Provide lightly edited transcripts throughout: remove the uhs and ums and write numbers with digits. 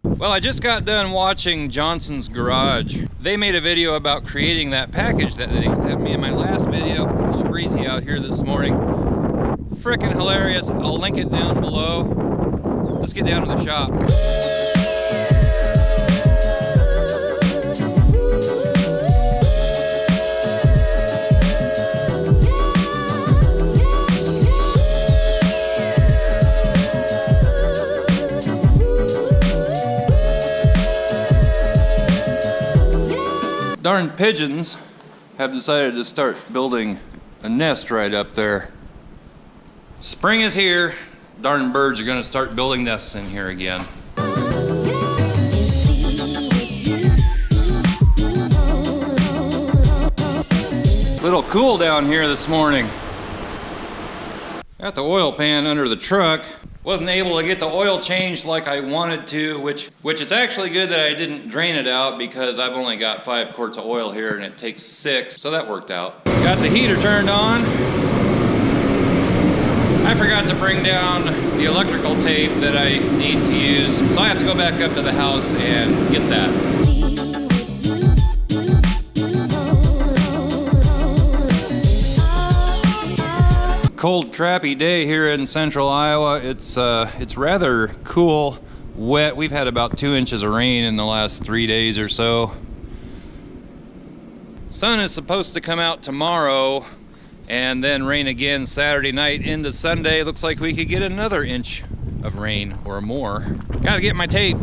Well, I just got done watching Johnson's Garage. They made a video about creating that package that they sent me in my last video. It's a little breezy out here this morning. Frickin' hilarious. I'll link it down below. Let's get down to the shop. Darn pigeons have decided to start building a nest right up there. Spring is here. Darn birds are gonna start building nests in here again. Little cool down here this morning. Got the oil pan under the truck. Wasn't able to get the oil changed like I wanted to, which it's actually good that I didn't drain it out because I've only got 5 quarts of oil here and it takes 6, so that worked out. Got the heater turned on. I forgot to bring down the electrical tape that I need to use, so I have to go back up to the house and get that. Cold, crappy day here in central Iowa. It's rather cool, wet. We've had about 2 inches of rain in the last 3 days or so. Sun is supposed to come out tomorrow and then rain again Saturday night into Sunday. Looks like we could get another inch of rain or more. Gotta get my tape.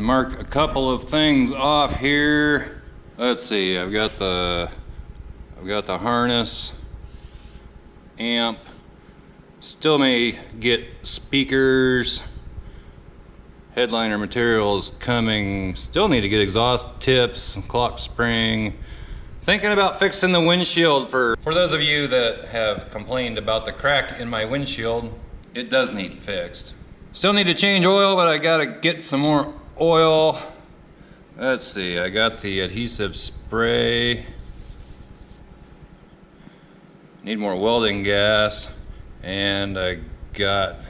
Mark a couple of things off here. Let's see, I've got the harness, amp, still may get speakers, headliner materials coming, still need to get exhaust tips, clock spring. Thinking about fixing the windshield. For those of you that have complained about the crack in my windshield, it does need fixed. Still need to change oil, but I gotta get some more oil. Let's see, I got the adhesive spray. Need more welding gas, and I got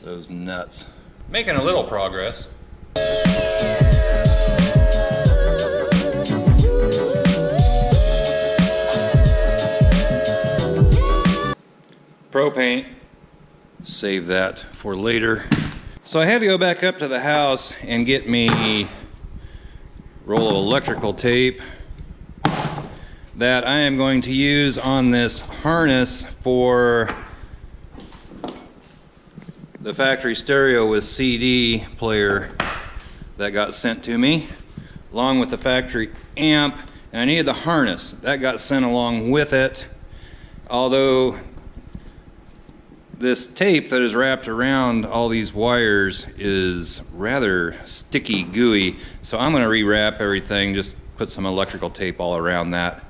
those nuts. Making a little progress. Pro paint, save that for later. So I had to go back up to the house and get me a roll of electrical tape that I am going to use on this harness for the factory stereo with CD player that got sent to me, along with the factory amp, and I needed the harness. That got sent along with it, although this tape that is wrapped around all these wires is rather sticky, gooey, so I'm going to rewrap everything, just put some electrical tape all around that.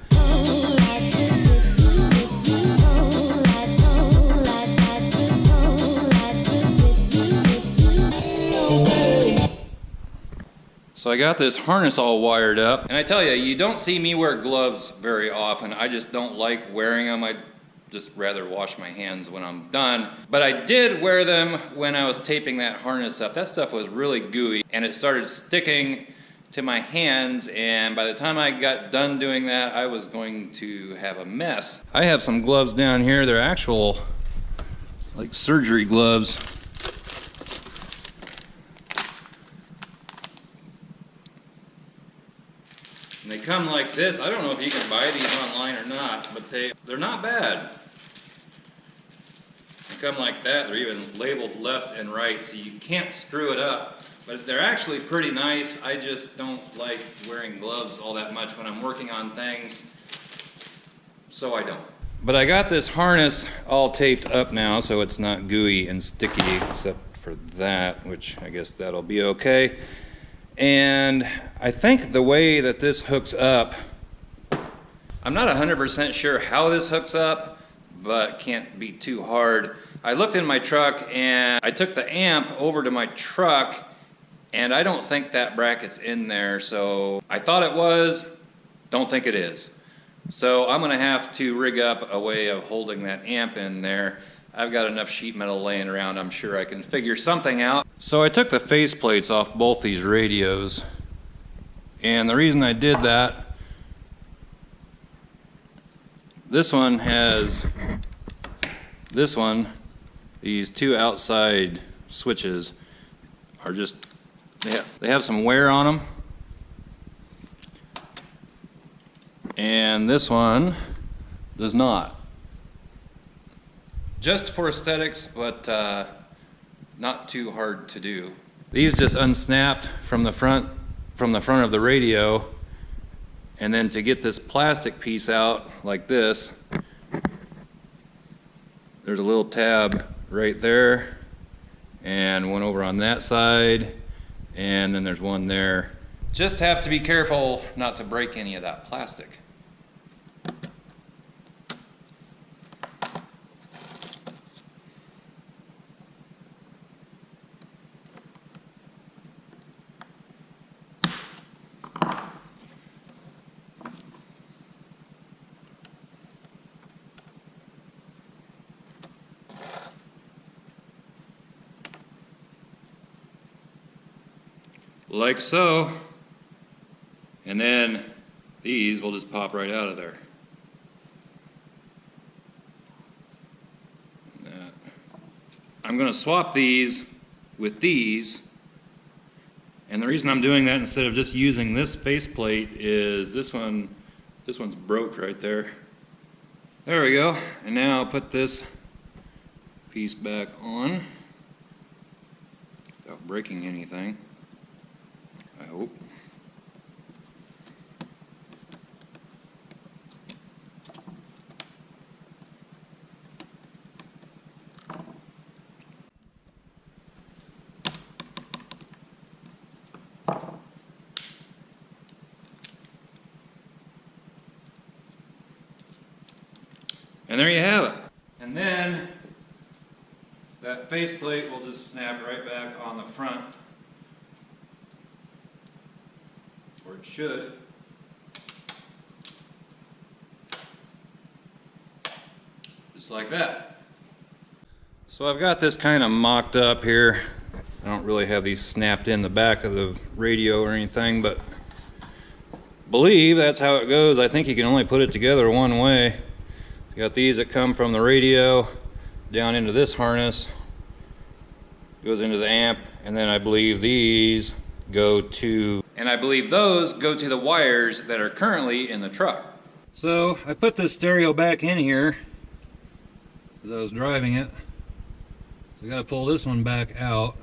So I got this harness all wired up, and I tell you, you don't see me wear gloves very often. I just don't like wearing them. I'd just rather wash my hands when I'm done. But I did wear them when I was taping that harness up. That stuff was really gooey, and it started sticking to my hands, and by the time I got done doing that, I was going to have a mess. I have some gloves down here. They're actual, like, surgery gloves. And they come like this. I don't know if you can buy these online or not, but they're not bad. They come like that. They're even labeled left and right, so you can't screw it up. But they're actually pretty nice. I just don't like wearing gloves all that much when I'm working on things, so I don't. But I got this harness all taped up now, so it's not gooey and sticky, except for that, which I guess that'll be okay. And I think the way that this hooks up, I'm not 100% sure how this hooks up, but can't be too hard. I looked in my truck and I took the amp over to my truck and I don't think that bracket's in there, so I thought it was, don't think it is. So I'm gonna have to rig up a way of holding that amp in there. I've got enough sheet metal laying around, I'm sure I can figure something out. So I took the face plates off both these radios, and the reason I did that, this one has, these two outside switches are just, they have some wear on them. And this one does not. Just for aesthetics, but not too hard to do. These just unsnapped from the front of the radio, and then to get this plastic piece out like this, there's a little tab right there, and one over on that side, and then there's one there. Just have to be careful not to break any of that plastic. Like so, and then these will just pop right out of there. I'm going to swap these with these, and the reason I'm doing that instead of just using this faceplate is this one's broke right there. There we go, and now I'll put this piece back on without breaking anything. I hope. And there you have it. And then that faceplate will just snap right back on the front. Or it should. Just like that. So I've got this kind of mocked up here. I don't really have these snapped in the back of the radio or anything, but believe that's how it goes. I think you can only put it together one way. You got these that come from the radio down into this harness, goes into the amp, and then I believe these go to, and I believe those go to the wires that are currently in the truck. So I put this stereo back in here as I was driving it. So I got to pull this one back out.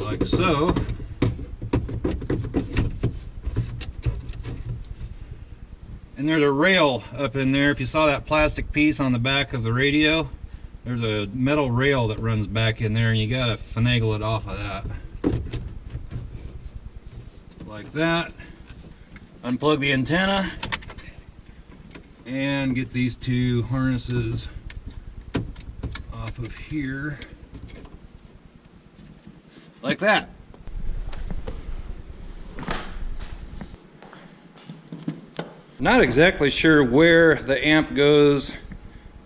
Like so. And there's a rail up in there. If you saw that plastic piece on the back of the radio, there's a metal rail that runs back in there, and you gotta finagle it off of that. Like that. Unplug the antenna and get these two harnesses off of here. Like that. Not exactly sure where the amp goes.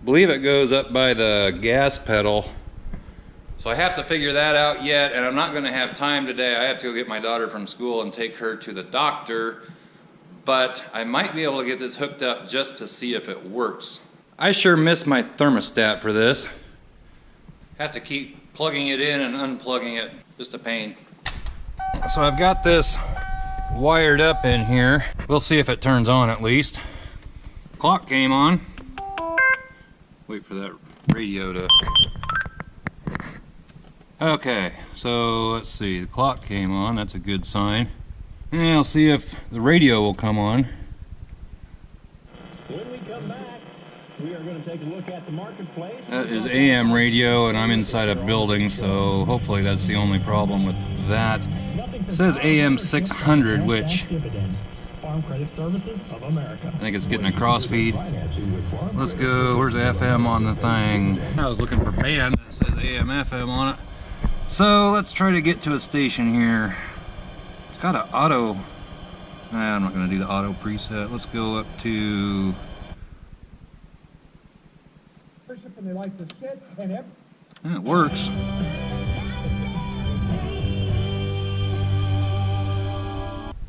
Believe it goes up by the gas pedal. So I have to figure that out yet, and I'm not going to have time today. I have to go get my daughter from school and take her to the doctor. But I might be able to get this hooked up just to see if it works. I sure miss my thermostat for this. Have to keep plugging it in and unplugging it. Just a pain. So I've got this wired up in here. We'll see if it turns on at least. Clock came on. Wait for that radio to... Okay, so let's see. The clock came on. That's a good sign. And I'll see if the radio will come on. When we come back, we are going to take a look at the marketplace. That is AM radio, and I'm inside a building, so hopefully that's the only problem with that. It says AM 600, which Farm Credit Services of America. I think it's getting a crossfeed. Let's go. Where's the FM on the thing? I was looking for band. It says AM FM on it. So let's try to get to a station here. It's got an auto. Nah, I'm not going to do the auto preset. Let's go up to. And they like to sit and Yeah, it works.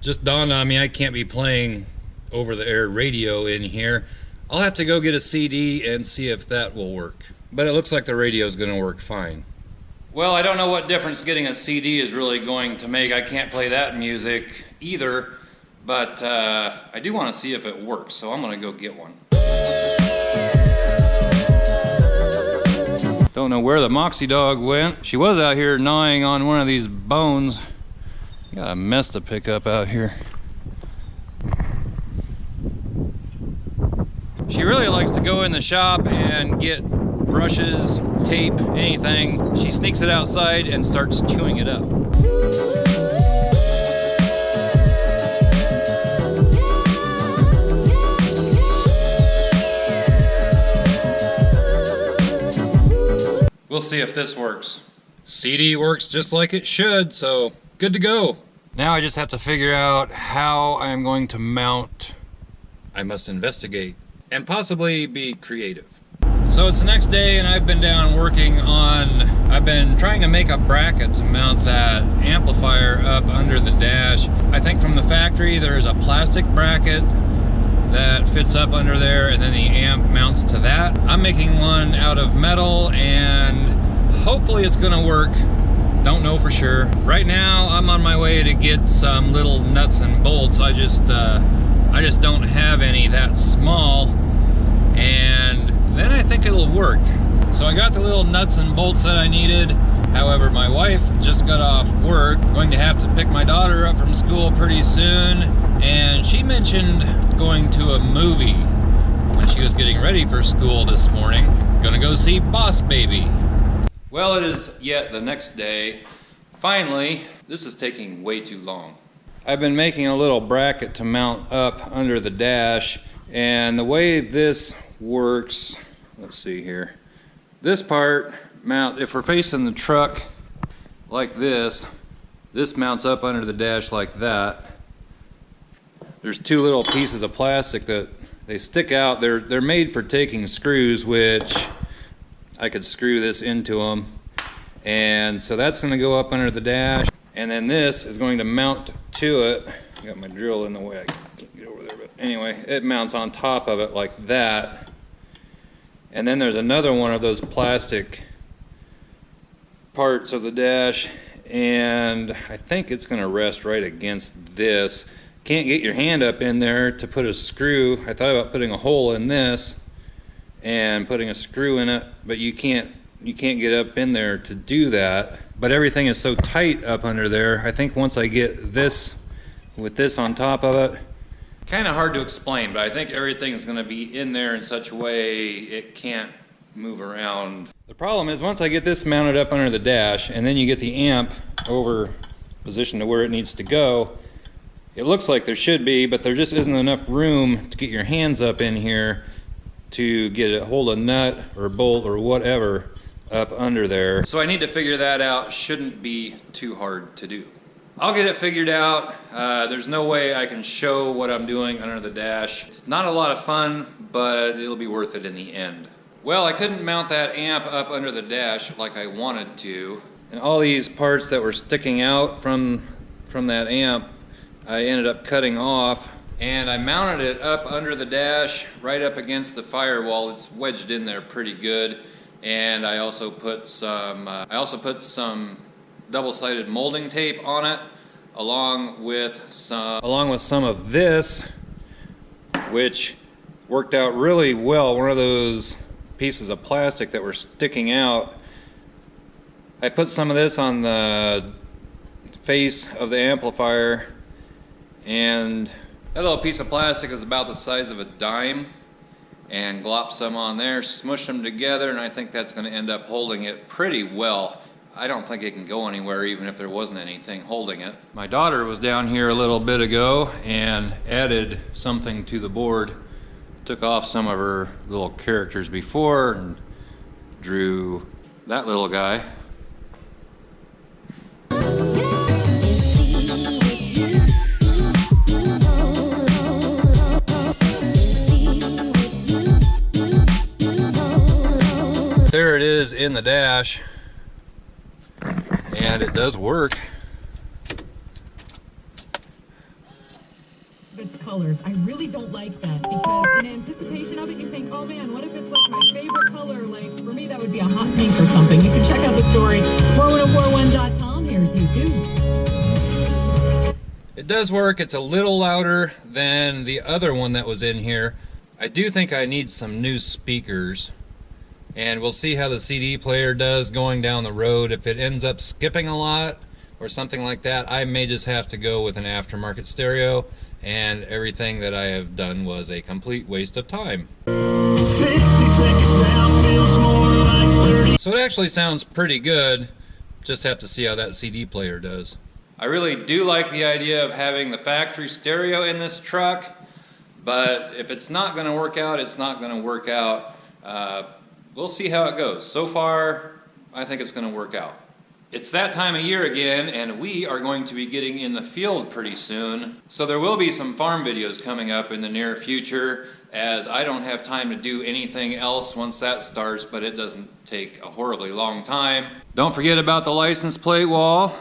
Just dawned on me I can't be playing over-the-air radio in here. I'll have to go get a CD and see if that will work. But it looks like the radio is going to work fine. Well, I don't know what difference getting a CD is really going to make. I can't play that music either, but I do want to see if it works, so I'm going to go get one. Don't know where the Moxie dog went. She was out here gnawing on one of these bones. Got a mess to pick up out here. She really likes to go in the shop and get brushes, tape, anything. She sneaks it outside and starts chewing it up. We'll see if this works. CD works just like it should, so good to go. Now I just have to figure out how I'm going to mount. I must investigate and possibly be creative. So it's the next day and I've been down working on, I've been trying to make a bracket to mount that amplifier up under the dash. I think from the factory there's a plastic bracket that fits up under there and then the amp mounts to that. I'm making one out of metal and hopefully it's gonna work. Don't know for sure. Right now I'm on my way to get some little nuts and bolts. I just don't have any that small, and then I think it'll work. So I got the little nuts and bolts that I needed. However, my wife just got off work. Going to have to pick my daughter up from school pretty soon, and she mentioned going to a movie when she was getting ready for school this morning. Gonna go see Boss Baby. Well, it is yet the next day. Finally, this is taking way too long. I've been making a little bracket to mount up under the dash, and the way this works, let's see here. This part mount, if we're facing the truck like this mounts up under the dash like that. There's two little pieces of plastic that they stick out. They're made for taking screws, which I could screw this into them, and so that's going to go up under the dash, and then this is going to mount to it. I got my drill in the way, I can't get over there, but anyway, it mounts on top of it like that. And then there's another one of those plastic parts of the dash, and I think it's going to rest right against this. Can't get your hand up in there to put a screw. I thought about putting a hole in this and putting a screw in it, but you can't get up in there to do that. But everything is so tight up under there. I think once I get this with this on top of it, kind of hard to explain, but I think everything is going to be in there in such a way it can't move around. The problem is once I get this mounted up under the dash and then you get the amp over positioned to where it needs to go, it looks like there should be, but there just isn't enough room to get your hands up in here to get a hold of nut or bolt or whatever up under there. So I need to figure that out. Shouldn't be too hard to do. I'll get it figured out. There's no way I can show what I'm doing under the dash. It's not a lot of fun, but it'll be worth it in the end. Well, I couldn't mount that amp up under the dash like I wanted to. And all these parts that were sticking out from that amp, I ended up cutting off. And I mounted it up under the dash, right up against the firewall. It's wedged in there pretty good. And I also put some double-sided molding tape on it, along with some of this, which worked out really well. One of those pieces of plastic that were sticking out. I put some of this on the face of the amplifier, And that little piece of plastic is about the size of a dime, and glop some on there, smush them together, and I think that's going to end up holding it pretty well. I don't think it can go anywhere even if there wasn't anything holding it. My daughter was down here a little bit ago and added something to the board. Took off some of her little characters before and drew that little guy. There it is in the dash, and it does work. It's colors. I really don't like that because in anticipation of it, you think, oh man, what if it's like my favorite color? Like for me, that would be a hot pink or something. You can check out the story, 41041.com. Here's YouTube. It does work. It's a little louder than the other one that was in here. I do think I need some new speakers. And we'll see how the CD player does going down the road. If it ends up skipping a lot or something like that, I may just have to go with an aftermarket stereo, and everything that I have done was a complete waste of time. So it actually sounds pretty good. Just have to see how that CD player does. I really do like the idea of having the factory stereo in this truck, but if it's not going to work out, it's not going to work out. We'll see how it goes. So far, I think it's going to work out. It's that time of year again, and we are going to be getting in the field pretty soon. So there will be some farm videos coming up in the near future, as I don't have time to do anything else once that starts, but it doesn't take a horribly long time. Don't forget about the license plate wall.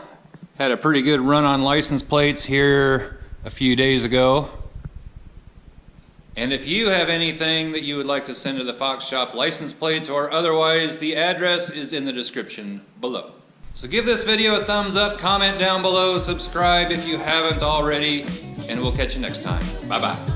Had a pretty good run on license plates here a few days ago. And if you have anything that you would like to send to the Fox Shop, license plates or otherwise, the address is in the description below. So give this video a thumbs up, comment down below, subscribe if you haven't already, and we'll catch you next time. Bye-bye.